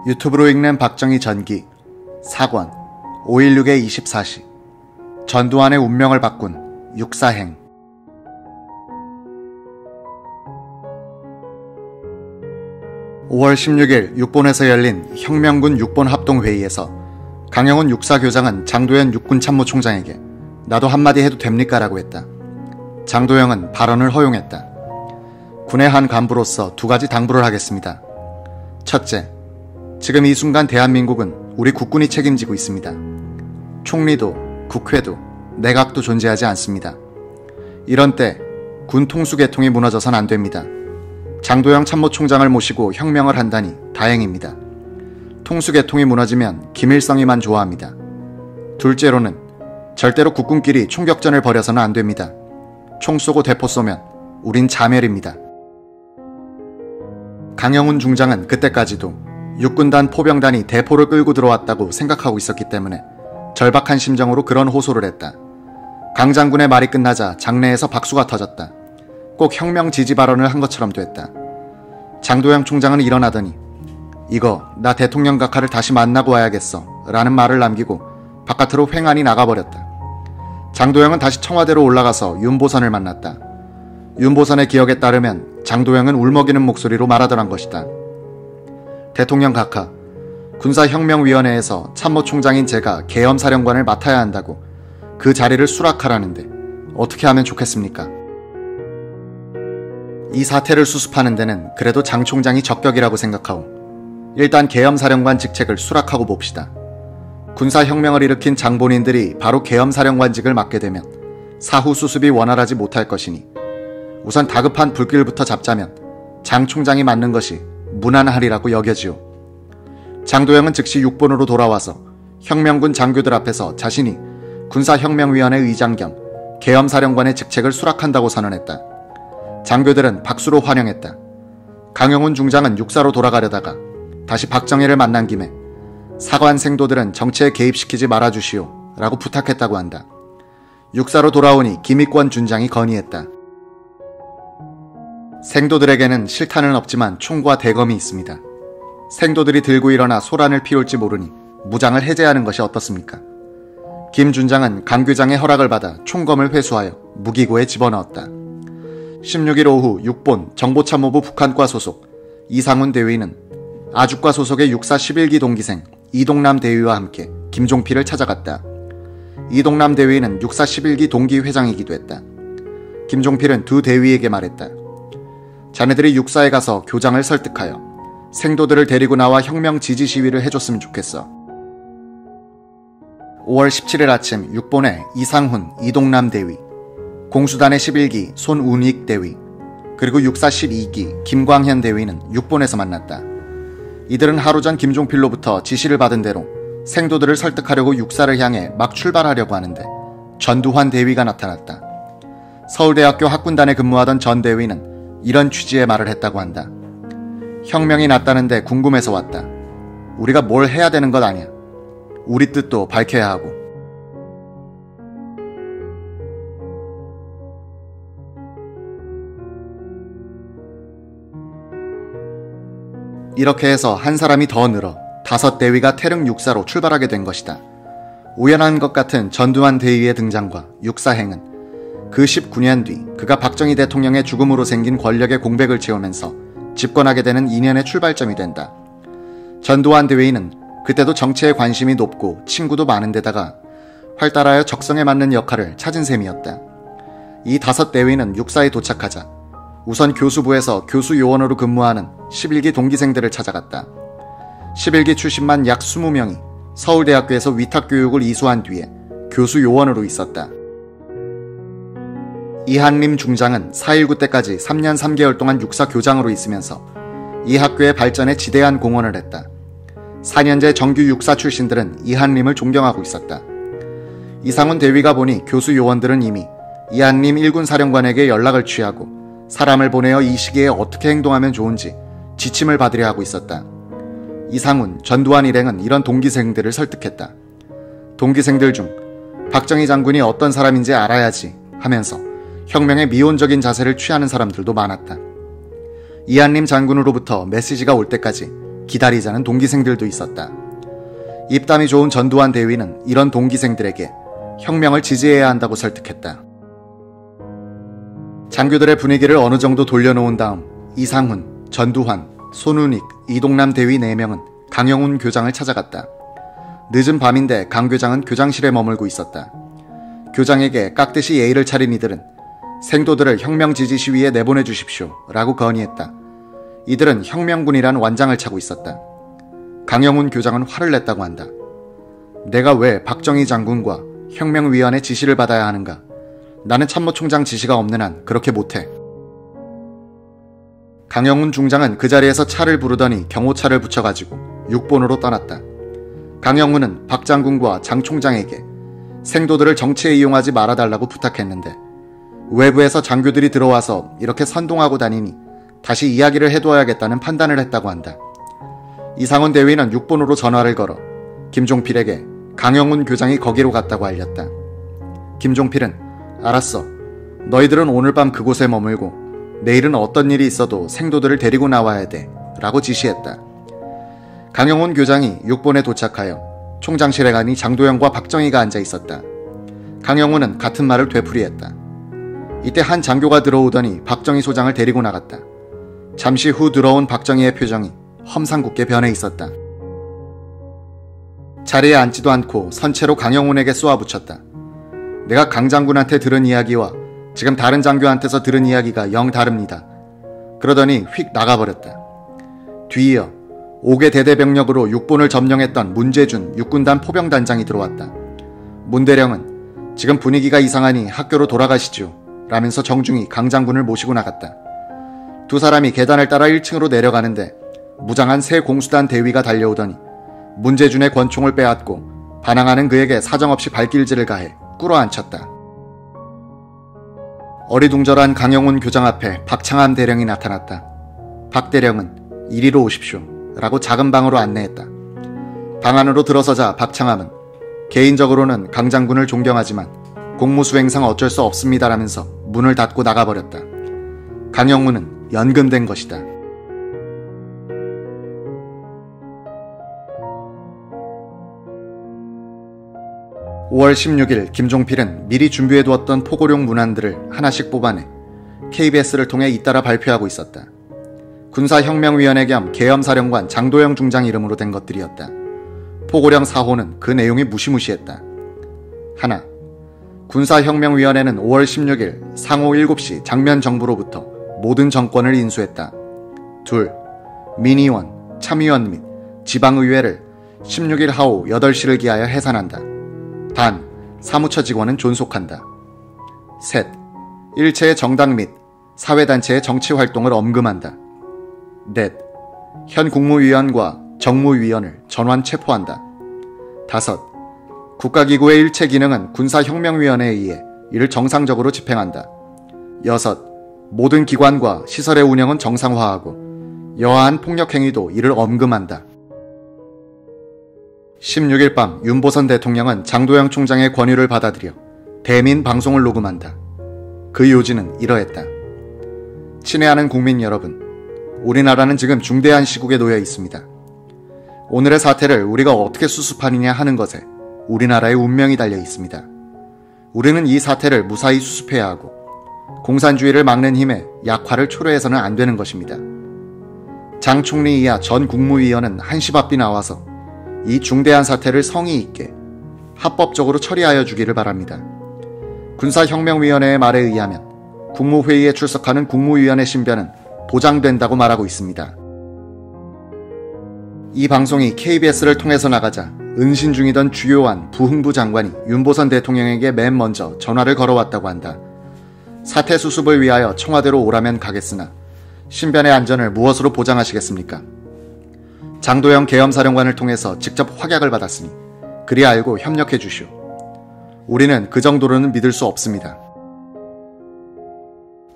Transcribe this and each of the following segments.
유튜브로 읽는 박정희 전기 4권 5.16의 24시 전두환의 운명을 바꾼 육사행. (5월 16일) 육본에서 열린 혁명군 육본 합동회의에서 강영훈 육사교장은 장도연 육군참모총장에게 나도 한마디 해도 됩니까? 라고 했다. 장도영은 발언을 허용했다. 군의 한 간부로서 두 가지 당부를 하겠습니다. 첫째, 지금 이 순간 대한민국은 우리 국군이 책임지고 있습니다. 총리도, 국회도, 내각도 존재하지 않습니다. 이런 때 군 통수계통이 무너져선 안 됩니다. 장도영 참모총장을 모시고 혁명을 한다니 다행입니다. 통수계통이 무너지면 김일성이만 좋아합니다. 둘째로는 절대로 국군끼리 총격전을 벌여서는 안 됩니다. 총 쏘고 대포 쏘면 우린 자멸입니다. 강영훈 중장은 그때까지도 육군단 포병단이 대포를 끌고 들어왔다고 생각하고 있었기 때문에 절박한 심정으로 그런 호소를 했다. 강 장군의 말이 끝나자 장내에서 박수가 터졌다. 꼭 혁명 지지 발언을 한 것처럼 됐다. 장도영 총장은 일어나더니 이거 나 대통령 각하를 다시 만나고 와야겠어 라는 말을 남기고 바깥으로 횡하니 나가버렸다. 장도영은 다시 청와대로 올라가서 윤보선을 만났다. 윤보선의 기억에 따르면 장도영은 울먹이는 목소리로 말하더란 것이다. 대통령 각하, 군사혁명위원회에서 참모총장인 제가 계엄사령관을 맡아야 한다고 그 자리를 수락하라는데 어떻게 하면 좋겠습니까? 이 사태를 수습하는 데는 그래도 장 총장이 적격이라고 생각하오. 일단 계엄사령관 직책을 수락하고 봅시다. 군사혁명을 일으킨 장본인들이 바로 계엄사령관직을 맡게 되면 사후 수습이 원활하지 못할 것이니 우선 다급한 불길부터 잡자면 장 총장이 맡는 것이 무난하리라고 여겨지오. 장도영은 즉시 육본으로 돌아와서 혁명군 장교들 앞에서 자신이 군사혁명위원회 의장 겸 계엄사령관의 직책을 수락한다고 선언했다. 장교들은 박수로 환영했다. 강영훈 중장은 육사로 돌아가려다가 다시 박정희를 만난 김에 사관 생도들은 정치에 개입시키지 말아주시오 라고 부탁했다고 한다. 육사로 돌아오니 김익권 준장이 건의했다. 생도들에게는 실탄은 없지만 총과 대검이 있습니다. 생도들이 들고 일어나 소란을 피울지 모르니 무장을 해제하는 것이 어떻습니까? 김 준장은 강 교장의 허락을 받아 총검을 회수하여 무기고에 집어넣었다. 16일 오후 육본 정보참모부 북한과 소속 이상훈 대위는 아주과 소속의 육사 11기 동기생 이동남 대위와 함께 김종필을 찾아갔다. 이동남 대위는 육사 11기 동기 회장이기도 했다. 김종필은 두 대위에게 말했다. 자네들이 육사에 가서 교장을 설득하여 생도들을 데리고 나와 혁명 지지 시위를 해줬으면 좋겠어. 5월 17일 아침 육본의 이상훈, 이동남 대위, 공수단의 11기 손운익 대위, 그리고 육사 12기 김광현 대위는 육본에서 만났다. 이들은 하루 전 김종필로부터 지시를 받은 대로 생도들을 설득하려고 육사를 향해 막 출발하려고 하는데 전두환 대위가 나타났다. 서울대학교 학군단에 근무하던 전 대위는 이런 취지의 말을 했다고 한다. 혁명이 났다는데 궁금해서 왔다. 우리가 뭘 해야 되는 것 아니야. 우리 뜻도 밝혀야 하고. 이렇게 해서 한 사람이 더 늘어 5대위가 태릉 육사로 출발하게 된 것이다. 우연한 것 같은 전두환 대위의 등장과 육사행은 그 19년 뒤 그가 박정희 대통령의 죽음으로 생긴 권력의 공백을 채우면서 집권하게 되는 인연의 출발점이 된다. 전두환 대위는 그때도 정치에 관심이 높고 친구도 많은 데다가 활달하여 적성에 맞는 역할을 찾은 셈이었다. 이 5대위는 육사에 도착하자 우선 교수부에서 교수 요원으로 근무하는 11기 동기생들을 찾아갔다. 11기 출신만 약 20명이 서울대학교에서 위탁교육을 이수한 뒤에 교수 요원으로 있었다. 이한림 중장은 4.19 때까지 3년 3개월 동안 육사 교장으로 있으면서 이 학교의 발전에 지대한 공헌을 했다. 4년제 정규 육사 출신들은 이한림을 존경하고 있었다. 이상훈 대위가 보니 교수 요원들은 이미 이한림 1군 사령관에게 연락을 취하고 사람을 보내어 이 시기에 어떻게 행동하면 좋은지 지침을 받으려 하고 있었다. 이상훈, 전두환 일행은 이런 동기생들을 설득했다. 동기생들 중 박정희 장군이 어떤 사람인지 알아야지 하면서 혁명에 미온적인 자세를 취하는 사람들도 많았다. 이한림 장군으로부터 메시지가 올 때까지 기다리자는 동기생들도 있었다. 입담이 좋은 전두환 대위는 이런 동기생들에게 혁명을 지지해야 한다고 설득했다. 장교들의 분위기를 어느 정도 돌려놓은 다음 이상훈, 전두환, 손운익, 이동남 대위 4명은 강영훈 교장을 찾아갔다. 늦은 밤인데 강 교장은 교장실에 머물고 있었다. 교장에게 깍듯이 예의를 차린 이들은 생도들을 혁명 지지 시위에 내보내 주십시오 라고 건의했다. 이들은 혁명군이란 완장을 차고 있었다. 강영훈 교장은 화를 냈다고 한다. 내가 왜 박정희 장군과 혁명위원회 지시를 받아야 하는가? 나는 참모총장 지시가 없는 한 그렇게 못해. 강영훈 중장은 그 자리에서 차를 부르더니 경호차를 붙여가지고 육본으로 떠났다. 강영훈은 박 장군과 장 총장에게 생도들을 정치에 이용하지 말아달라고 부탁했는데 외부에서 장교들이 들어와서 이렇게 선동하고 다니니 다시 이야기를 해둬야겠다는 판단을 했다고 한다. 이상훈 대위는 육본으로 전화를 걸어 김종필에게 강영훈 교장이 거기로 갔다고 알렸다. 김종필은 알았어. 너희들은 오늘 밤 그곳에 머물고 내일은 어떤 일이 있어도 생도들을 데리고 나와야 돼 라고 지시했다. 강영훈 교장이 육본에 도착하여 총장실에 가니 장도영과 박정희가 앉아 있었다. 강영훈은 같은 말을 되풀이했다. 이때 한 장교가 들어오더니 박정희 소장을 데리고 나갔다. 잠시 후 들어온 박정희의 표정이 험상궂게 변해 있었다. 자리에 앉지도 않고 선체로 강영훈에게 쏘아붙였다. 내가 강 장군한테 들은 이야기와 지금 다른 장교한테서 들은 이야기가 영 다릅니다. 그러더니 휙 나가버렸다. 뒤이어 5개 대대병력으로 육본을 점령했던 문재준 육군단 포병단장이 들어왔다. 문대령은 지금 분위기가 이상하니 학교로 돌아가시죠 라면서 정중히 강 장군을 모시고 나갔다. 두 사람이 계단을 따라 1층으로 내려가는데 무장한 새 공수단 대위가 달려오더니 문재준의 권총을 빼앗고 반항하는 그에게 사정없이 발길질을 가해 꿇어앉혔다. 어리둥절한 강영훈 교장 앞에 박창암 대령이 나타났다. 박 대령은 이리로 오십시오 라고 작은 방으로 안내했다. 방 안으로 들어서자 박창암은 개인적으로는 강 장군을 존경하지만 공무수행상 어쩔 수 없습니다라면서 문을 닫고 나가버렸다. 강영훈은 연금된 것이다. (5월 16일) 김종필은 미리 준비해두었던 포고용 문안들을 하나씩 뽑아내 KBS를 통해 잇따라 발표하고 있었다. 군사혁명위원회 겸 계엄사령관 장도영 중장 이름으로 된 것들이었다. 포고령 4호는 그 내용이 무시무시했다. 하나, 군사혁명위원회는 5월 16일 상호 7시 장면 정부로부터 모든 정권을 인수했다. 둘, 민의원, 참의원 및 지방의회를 16일 하오 8시를 기하여 해산한다. 단, 사무처 직원은 존속한다. 셋, 일체의 정당 및 사회단체의 정치활동을 엄금한다. 넷, 현 국무위원과 정무위원을 전원 체포한다. 다섯, 국가기구의 일체 기능은 군사혁명위원회에 의해 이를 정상적으로 집행한다. 여섯, 모든 기관과 시설의 운영은 정상화하고 여하한 폭력행위도 이를 엄금한다. 16일 밤 윤보선 대통령은 장도영 총장의 권유를 받아들여 대민 방송을 녹음한다. 그 요지는 이러했다. 친애하는 국민 여러분, 우리나라는 지금 중대한 시국에 놓여 있습니다. 오늘의 사태를 우리가 어떻게 수습하느냐 하는 것에 우리나라의 운명이 달려 있습니다. 우리는 이 사태를 무사히 수습해야 하고 공산주의를 막는 힘에 약화를 초래해서는 안 되는 것입니다. 장 총리 이하 전 국무위원은 한시 앞이 나와서 이 중대한 사태를 성의 있게 합법적으로 처리하여 주기를 바랍니다. 군사혁명위원회의 말에 의하면 국무회의에 출석하는 국무위원의 신변은 보장된다고 말하고 있습니다. 이 방송이 KBS를 통해서 나가자 은신 중이던 주요한 부흥부 장관이 윤보선 대통령에게 맨 먼저 전화를 걸어왔다고 한다. 사태 수습을 위하여 청와대로 오라면 가겠으나 신변의 안전을 무엇으로 보장하시겠습니까? 장도영 계엄사령관을 통해서 직접 확약을 받았으니 그리 알고 협력해 주시오. 우리는 그 정도로는 믿을 수 없습니다.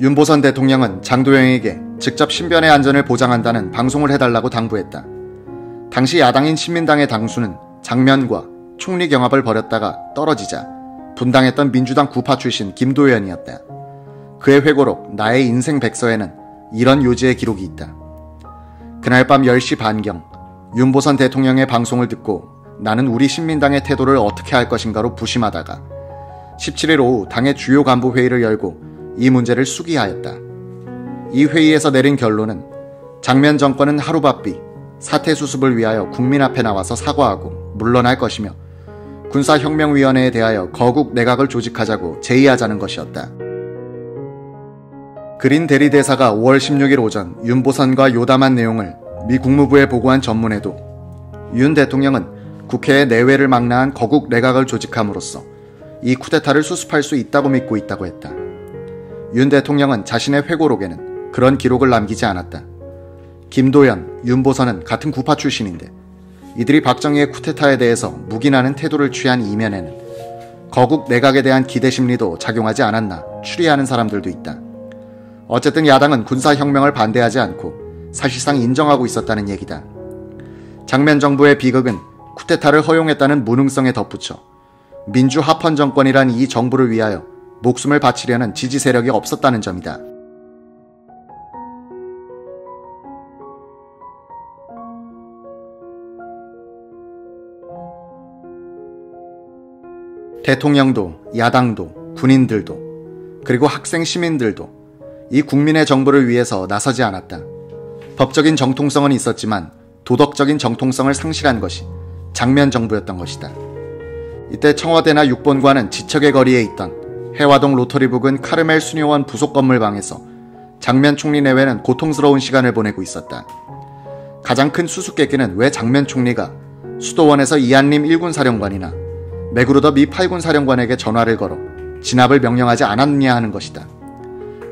윤보선 대통령은 장도영에게 직접 신변의 안전을 보장한다는 방송을 해달라고 당부했다. 당시 야당인 신민당의 당수는 장면과 총리 경합을 벌였다가 떨어지자 분당했던 민주당 구파 출신 김도연이었다. 그의 회고록 나의 인생 백서에는 이런 요지의 기록이 있다. 그날 밤 10시 반경 윤보선 대통령의 방송을 듣고 나는 우리 신민당의 태도를 어떻게 할 것인가로 부심하다가 17일 오후 당의 주요 간부 회의를 열고 이 문제를 수기하였다. 이 회의에서 내린 결론은 장면 정권은 하루바삐 사태 수습을 위하여 국민 앞에 나와서 사과하고 물러날 것이며 군사혁명위원회에 대하여 거국 내각을 조직하자고 제의하자는 것이었다. 그린 대리대사가 5월 16일 오전 윤보선과 요담한 내용을 미 국무부에 보고한 전문에도 윤 대통령은 국회의 내외를 망라한 거국 내각을 조직함으로써 이 쿠데타를 수습할 수 있다고 믿고 있다고 했다. 윤 대통령은 자신의 회고록에는 그런 기록을 남기지 않았다. 김도연, 윤보선은 같은 구파 출신인데 이들이 박정희의 쿠데타에 대해서 묵인하는 태도를 취한 이면에는 거국 내각에 대한 기대 심리도 작용하지 않았나 추리하는 사람들도 있다. 어쨌든 야당은 군사혁명을 반대하지 않고 사실상 인정하고 있었다는 얘기다. 장면 정부의 비극은 쿠데타를 허용했다는 무능성에 덧붙여 민주합헌 정권이란 이 정부를 위하여 목숨을 바치려는 지지 세력이 없었다는 점이다. 대통령도 야당도 군인들도 그리고 학생 시민들도 이 국민의 정부를 위해서 나서지 않았다. 법적인 정통성은 있었지만 도덕적인 정통성을 상실한 것이 장면 정부였던 것이다. 이때 청와대나 육본과는 지척의 거리에 있던 해화동 로터리 부근 카르멜 수녀원 부속 건물방에서 장면 총리 내외는 고통스러운 시간을 보내고 있었다. 가장 큰 수수께끼는 왜 장면 총리가 수도원에서 이한림 1군 사령관이나 맥그루더 미 8군 사령관에게 전화를 걸어 진압을 명령하지 않았느냐 하는 것이다.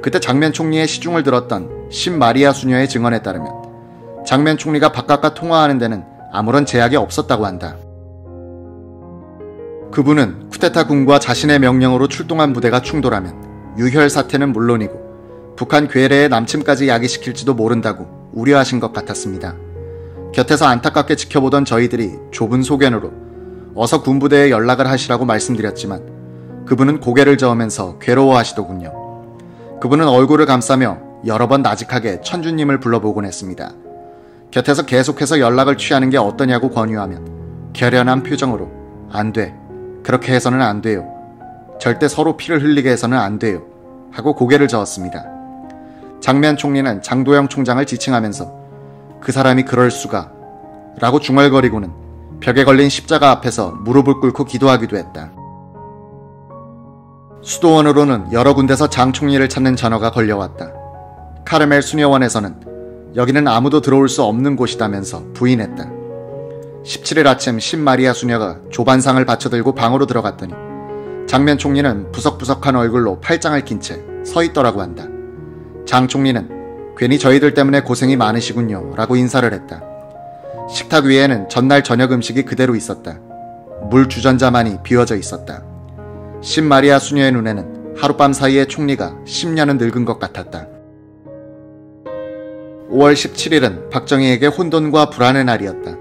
그때 장면 총리의 시중을 들었던 신마리아 수녀의 증언에 따르면 장면 총리가 바깥과 통화하는 데는 아무런 제약이 없었다고 한다. 그분은 쿠데타 군과 자신의 명령으로 출동한 부대가 충돌하면 유혈 사태는 물론이고 북한 괴뢰의 남침까지 야기시킬지도 모른다고 우려하신 것 같았습니다. 곁에서 안타깝게 지켜보던 저희들이 좁은 소견으로 어서 군부대에 연락을 하시라고 말씀드렸지만 그분은 고개를 저으면서 괴로워하시더군요. 그분은 얼굴을 감싸며 여러 번 나직하게 천주님을 불러보곤 했습니다. 곁에서 계속해서 연락을 취하는 게 어떠냐고 권유하면 결연한 표정으로 안 돼. 그렇게 해서는 안 돼요. 절대 서로 피를 흘리게 해서는 안 돼요. 하고 고개를 저었습니다. 장면 총리는 장도영 총장을 지칭하면서 그 사람이 그럴 수가 라고 중얼거리고는 벽에 걸린 십자가 앞에서 무릎을 꿇고 기도하기도 했다. 수도원으로는 여러 군데서 장 총리를 찾는 전화가 걸려왔다. 카르멜 수녀원에서는 여기는 아무도 들어올 수 없는 곳이다면서 부인했다. 17일 아침 신마리아 수녀가 조반상을 받쳐들고 방으로 들어갔더니 장면 총리는 부석부석한 얼굴로 팔짱을 낀 채 서 있더라고 한다. 장 총리는 괜히 저희들 때문에 고생이 많으시군요 라고 인사를 했다. 식탁 위에는 전날 저녁 음식이 그대로 있었다. 물 주전자만이 비워져 있었다. 신마리아 수녀의 눈에는 하룻밤 사이에 총리가 10년은 늙은 것 같았다. 5월 17일은 박정희에게 혼돈과 불안의 날이었다.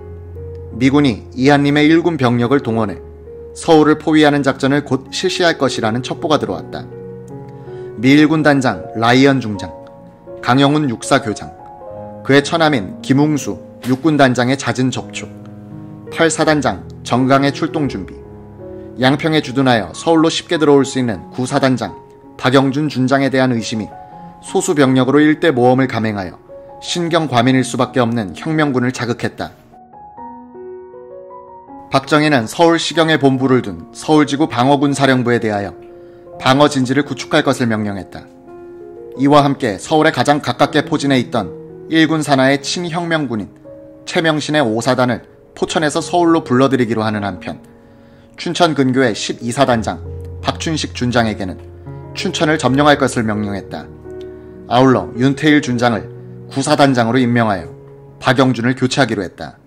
미군이 이한림의 1군 병력을 동원해 서울을 포위하는 작전을 곧 실시할 것이라는 첩보가 들어왔다. 미 1군 단장 라이언 중장, 강영훈 육사 교장, 그의 처남인 김웅수 육군 단장의 잦은 접촉, 8사단장 정강의 출동 준비, 양평에 주둔하여 서울로 쉽게 들어올 수 있는 9사단장 박영준 준장에 대한 의심이 소수 병력으로 일대 모험을 감행하여 신경과민일 수밖에 없는 혁명군을 자극했다. 박정희는 서울시경에 본부를 둔 서울지구 방어군 사령부에 대하여 방어 진지를 구축할 것을 명령했다. 이와 함께 서울에 가장 가깝게 포진해 있던 1군 산하의 친혁명군인 최명신의 5사단을 포천에서 서울로 불러들이기로 하는 한편 춘천 근교의 12사단장 박춘식 준장에게는 춘천을 점령할 것을 명령했다. 아울러 윤태일 준장을 9사단장으로 임명하여 박영준을 교체하기로 했다.